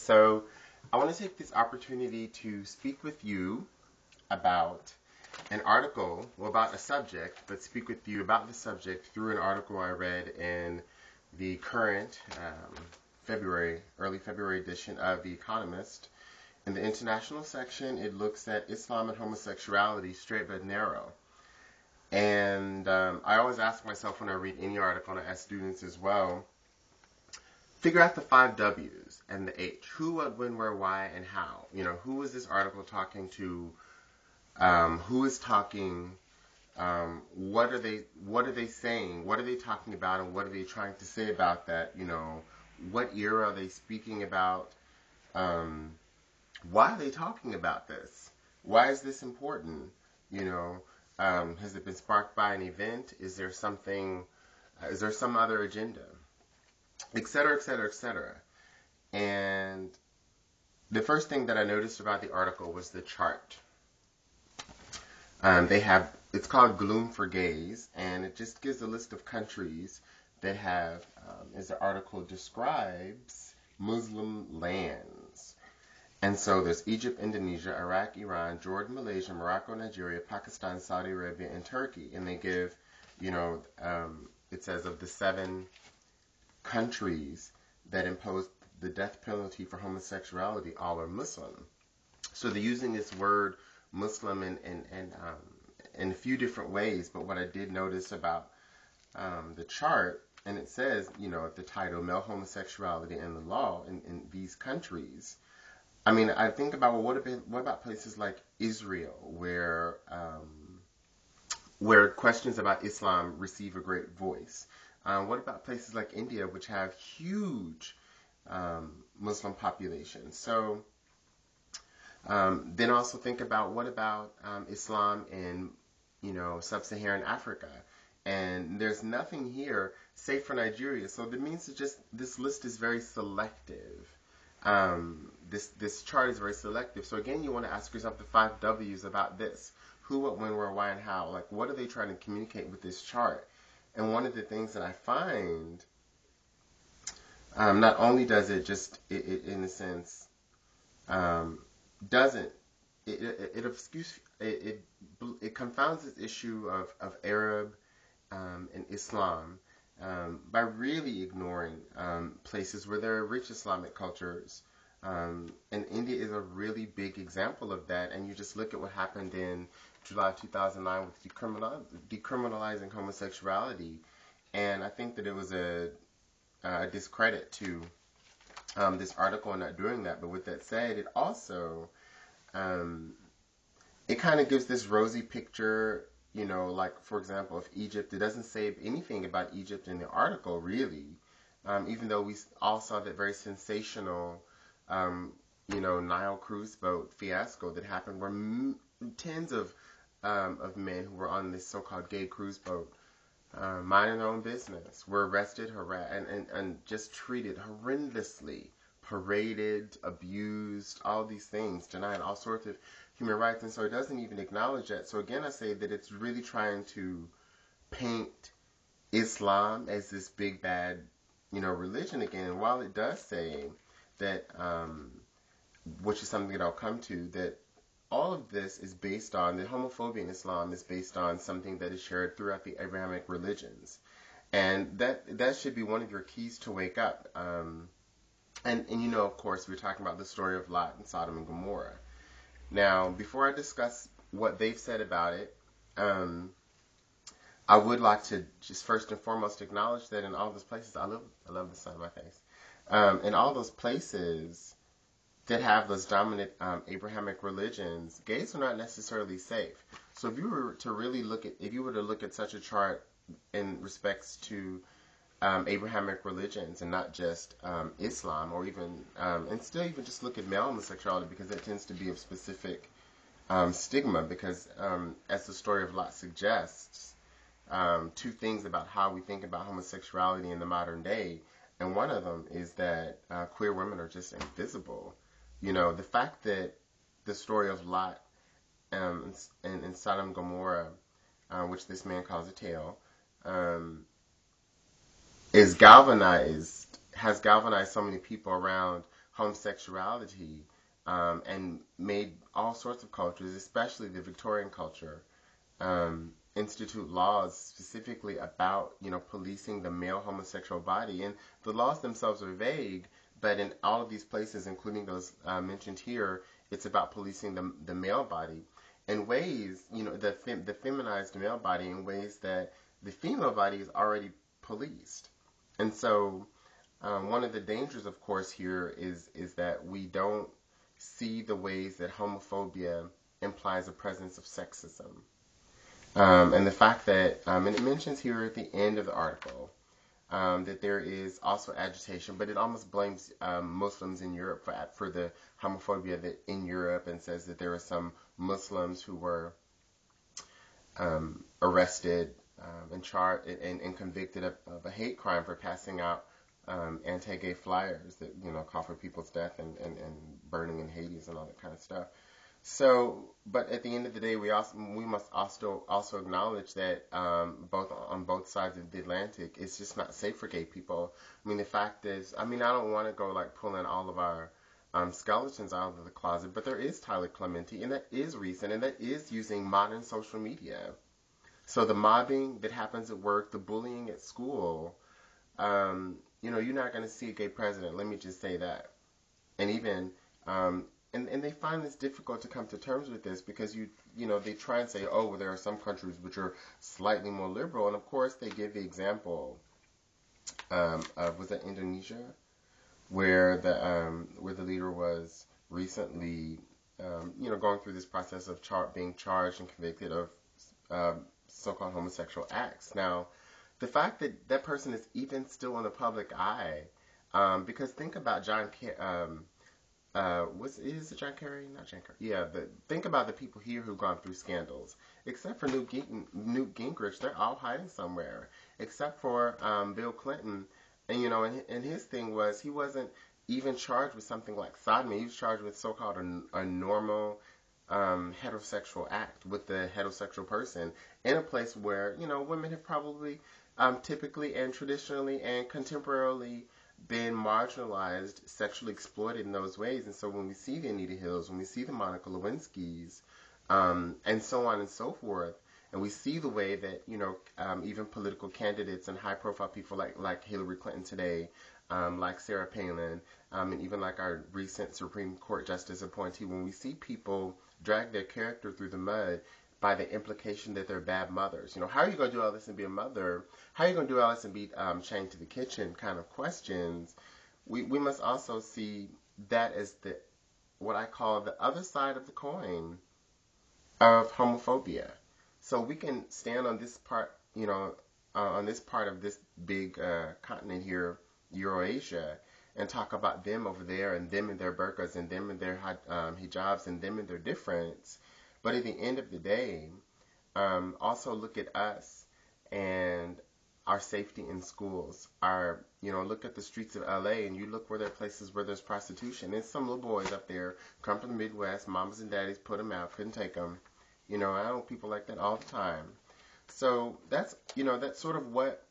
So I want to take this opportunity to speak with you about an article, well, about a subject, but speak with you about the subject through an article I read in the current early February edition of The Economist. In the international section, it looks at Islam and homosexuality, straight but narrow. And I always ask myself when I read any article, and I ask students as well, figure out the 5 W's and the H. Who, what, when, where, why, and how. You know, who is this article talking to? Who is talking? What are they saying? What are they talking about, and what are they trying to say about that? You know, what era are they speaking about? Why are they talking about this? Why is this important? You know, has it been sparked by an event? Is there something? Is there some other agenda? Et cetera, et cetera, et cetera. And the first thing that I noticed about the article was the chart. It's called Gloom for Gays, and it just gives a list of countries that have, as the article describes, Muslim lands. And so there's Egypt, Indonesia, Iraq, Iran, Jordan, Malaysia, Morocco, Nigeria, Pakistan, Saudi Arabia, and Turkey. And they give, it says of the 7 countries that impose the death penalty for homosexuality, all are Muslim. So they're using this word Muslim in a few different ways, but what I did notice about the chart, and it says, at the title, Male Homosexuality and the Law in these countries. I mean, I think about, what about places like Israel, where questions about Islam receive a great voice? What about places like India, which have huge Muslim populations? So then also think about, what about Islam in, sub-Saharan Africa? And there's nothing here, save for Nigeria. So that means this list is very selective. This chart is very selective. So again, you want to ask yourself the 5 W's about this. Who, what, when, where, why, and how. Like, what are they trying to communicate with this chart? And one of the things that I find, not only does it just, it in a sense, it confounds this issue of Arab and Islam by really ignoring places where there are rich Islamic cultures. And India is a really big example of that. And you just look at what happened in July 2009 with decriminalizing homosexuality. And I think that it was a discredit to this article in not doing that. But with that said, it also, it kind of gives this rosy picture, like, for example, of Egypt. It doesn't say anything about Egypt in the article, really, even though we all saw that very sensational Nile cruise boat fiasco that happened, where tens of men who were on this so-called gay cruise boat, minding their own business, were arrested, harassed, and just treated horrendously, paraded, abused, all these things, denied all sorts of human rights. And so it doesn't even acknowledge that. So again, I say that it's really trying to paint Islam as this big bad, religion again. And while it does say that, which is something that I'll come to, that all of this is based on, that homophobia in Islam is based on something that is shared throughout the Abrahamic religions. And that should be one of your keys to wake up. And of course, we're talking about the story of Lot and Sodom and Gomorrah. Now, before I discuss what they've said about it, I would like to just first and foremost acknowledge that in all those places, I love the sun on my face, in all those places that have those dominant Abrahamic religions, gays are not necessarily safe. So if you were to look at such a chart in respects to Abrahamic religions and not just Islam, or even and still even just look at male homosexuality, because that tends to be of specific stigma, because as the story of Lot suggests, 2 things about how we think about homosexuality in the modern day, and one of them is that queer women are just invisible. The fact that the story of Lot and Sodom and Gomorrah, which this man calls a tale, has galvanized so many people around homosexuality, and made all sorts of cultures, especially the Victorian culture, institute laws specifically about, policing the male homosexual body. And the laws themselves are vague, but in all of these places, including those mentioned here, it's about policing the male body in ways, the feminized male body in ways that the female body is already policed. And so one of the dangers, of course, here is that we don't see the ways that homophobia implies a presence of sexism. And the fact that, and it mentions here at the end of the article, that there is also agitation, but it almost blames Muslims in Europe for the homophobia that in Europe, and says that there are some Muslims who were arrested and charged and convicted of a hate crime for passing out anti-gay flyers that call for people's death and burning in Hades and all that kind of stuff. So, but at the end of the day, we must also acknowledge that on both sides of the Atlantic, it's just not safe for gay people. I mean, the fact is, I don't want to go like pulling all of our skeletons out of the closet, but there is Tyler Clementi, and that is recent, and that is using modern social media. So the mobbing that happens at work, the bullying at school, you're not going to see a gay president. Let me just say that. And even and they find this difficult to come to terms with this because they try and say, oh, well, there are some countries which are slightly more liberal, and of course they give the example of, was it Indonesia, where the leader was recently going through this process of being charged and convicted of so-called homosexual acts. Now, the fact that that person is even still in the public eye, because think about John is it John Kerry? Not John Kerry. Yeah, think about the people here who've gone through scandals. Except for Newt Gingrich, they're all hiding somewhere. Except for Bill Clinton, and his thing was he wasn't even charged with something like sodomy. He was charged with so-called a normal heterosexual act with the heterosexual person in a place where women have probably typically and traditionally and contemporarily been marginalized, sexually exploited in those ways. And so when we see the Anita Hills, when we see the Monica Lewinsky's, and so on and so forth, and we see the way that, even political candidates and high-profile people like Hillary Clinton today, like Sarah Palin, and even like our recent Supreme Court Justice appointee, when we see people drag their character through the mud by the implication that they're bad mothers. How are you going to do all this and be a mother? How are you going to do all this and be chained to the kitchen kind of questions? We must also see that as what I call the other side of the coin of homophobia. So we can stand on this part, on this part of this big continent here, Eurasia, and talk about them over there and them and their burqas and them and their hijabs and them and their difference. But at the end of the day, also look at us and our safety in schools. Look at the streets of LA and you look where there are places where there's prostitution. There's some little boys up there come from the Midwest, mamas and daddies put them out, couldn't take them. I know people like that all the time. So that's sort of what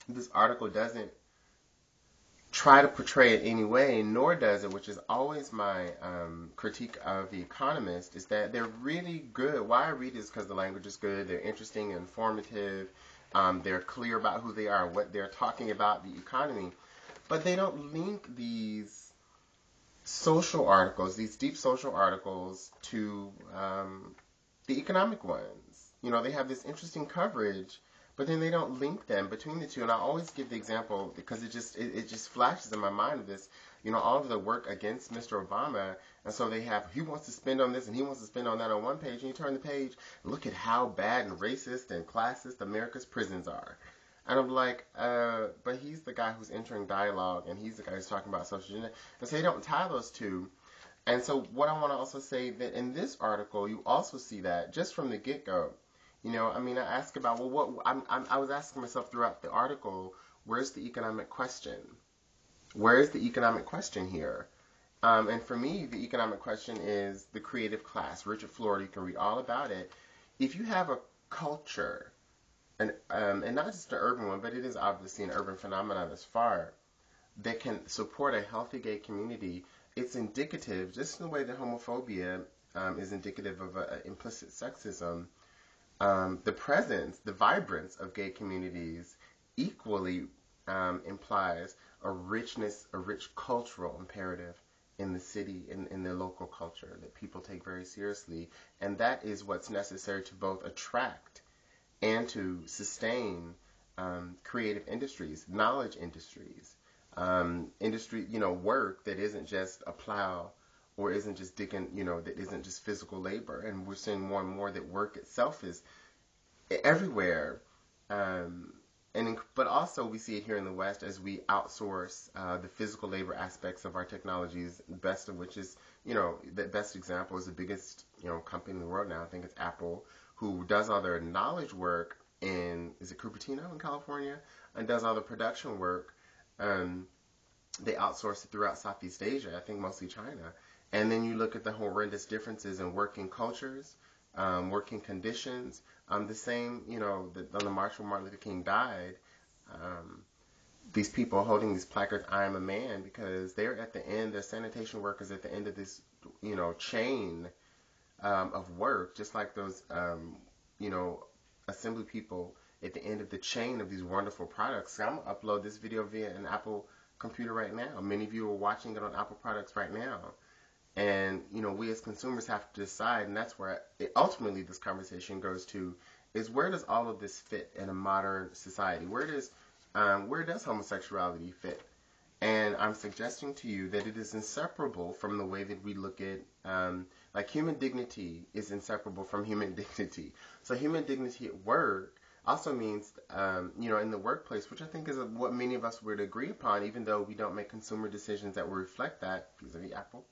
this article doesn't try to portray it any way, nor does it, which is always my critique of The Economist, is that they're really good. Why I read is because the language is good, they're interesting and informative, they're clear about who they are, what they're talking about, the economy, but they don't link these social articles, these deep social articles, to the economic ones. They have this interesting coverage, but then they don't link them between the two. And I always give the example because it just flashes in my mind of this, all of the work against Mr. Obama. And so he wants to spend on this and he wants to spend on that on one page. And you turn the page, look at how bad and racist and classist America's prisons are. And I'm like, but he's the guy who's entering dialogue and he's the guy who's talking about social justice. And so they don't tie those two. And so what I want to also say that in this article, you also see that just from the get-go. I ask about, I was asking myself throughout the article, where's the economic question? Where is the economic question here? And for me, the economic question is the creative class. Richard Florida, you can read all about it. If you have a culture, and not just an urban one, but it is obviously an urban phenomenon thus far, that can support a healthy gay community, it's indicative, just in the way that homophobia is indicative of implicit sexism. The presence, the vibrance of gay communities equally implies a richness, a rich cultural imperative in the city, in the local culture that people take very seriously. And that is what's necessary to both attract and to sustain creative industries, knowledge industries, work that isn't just a plow or isn't just digging, that isn't just physical labor. And we're seeing more and more that work itself is everywhere. But also we see it here in the West as we outsource the physical labor aspects of our technologies, the best of which is, the best example is the biggest, company in the world now. I think it's Apple, who does all their knowledge work is it Cupertino in California, and does all the production work. They outsource it throughout Southeast Asia, I think mostly China. And then you look at the horrendous differences in working cultures, working conditions. The same, on the march where Martin Luther King died, these people holding these placards, "I am a man," because they're at the end, they're sanitation workers at the end of this, chain of work, just like those, assembly people at the end of the chain of these wonderful products. So I'm going to upload this video via an Apple computer right now. Many of you are watching it on Apple products right now. And, we as consumers have to decide, and that's where ultimately this conversation goes to, is where does all of this fit in a modern society? Where does homosexuality fit? And I'm suggesting to you that it is inseparable from the way that we look at, like human dignity is inseparable from human dignity. So human dignity at work also means, in the workplace, which I think is what many of us would agree upon, even though we don't make consumer decisions that will reflect that, vis-a-vis Apple.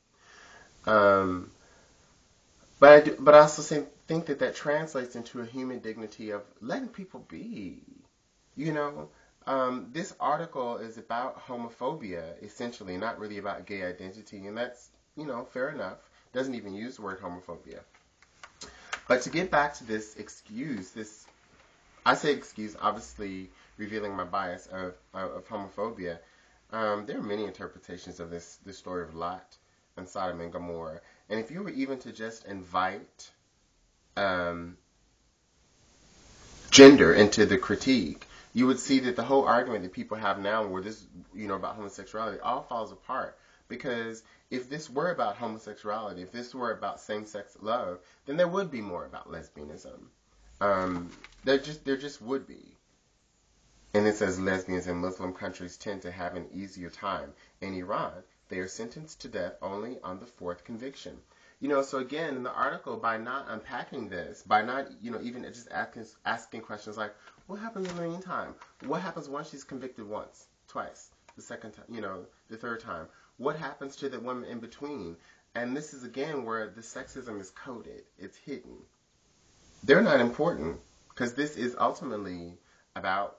But I also think that translates into a human dignity of letting people be. This article is about homophobia, essentially, not really about gay identity, and that's, fair enough. Doesn't even use the word homophobia. But to get back to this excuse, I say excuse, obviously revealing my bias of homophobia. There are many interpretations of this story of Lot and Sodom and Gomorrah. And if you were even to just invite gender into the critique, you would see that the whole argument that people have now where this, about homosexuality all falls apart. Because if this were about homosexuality, if this were about same-sex love, then there would be more about lesbianism. There just would be. And it says lesbians in Muslim countries tend to have an easier time. In Iran, they are sentenced to death only on the fourth conviction. So again, in the article, by not unpacking this, by not, even just asking questions like, what happens in the meantime? What happens once she's convicted once, twice, the second time, the third time? What happens to the women in between? And this is, again, where the sexism is coded. It's hidden. They're not important because this is ultimately about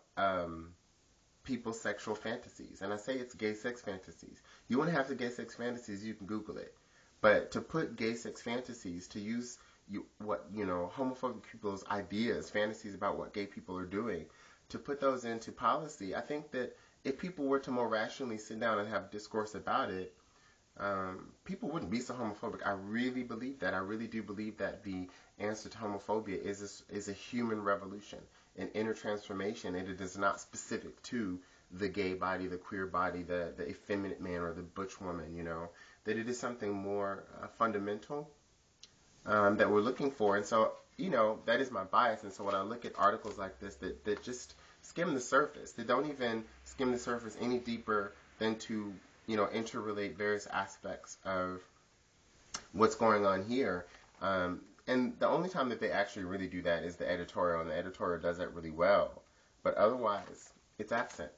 people's sexual fantasies. And I say it's gay sex fantasies. You want to have the gay sex fantasies, you can Google it. But to put gay sex fantasies, to use homophobic people's ideas, fantasies about what gay people are doing, to put those into policy, I think that if people were to more rationally sit down and have discourse about it, people wouldn't be so homophobic. I really believe that. I really do believe that the answer to homophobia is a human revolution, an inner transformation, and it is not specific to the gay body, the queer body, the effeminate man or the butch woman, that it is something more fundamental that we're looking for. And so, that is my bias. And so when I look at articles like this that just skim the surface, that don't even skim the surface any deeper than to, interrelate various aspects of what's going on here. And the only time that they actually really do that is the editorial, and the editorial does that really well. But otherwise, it's absent.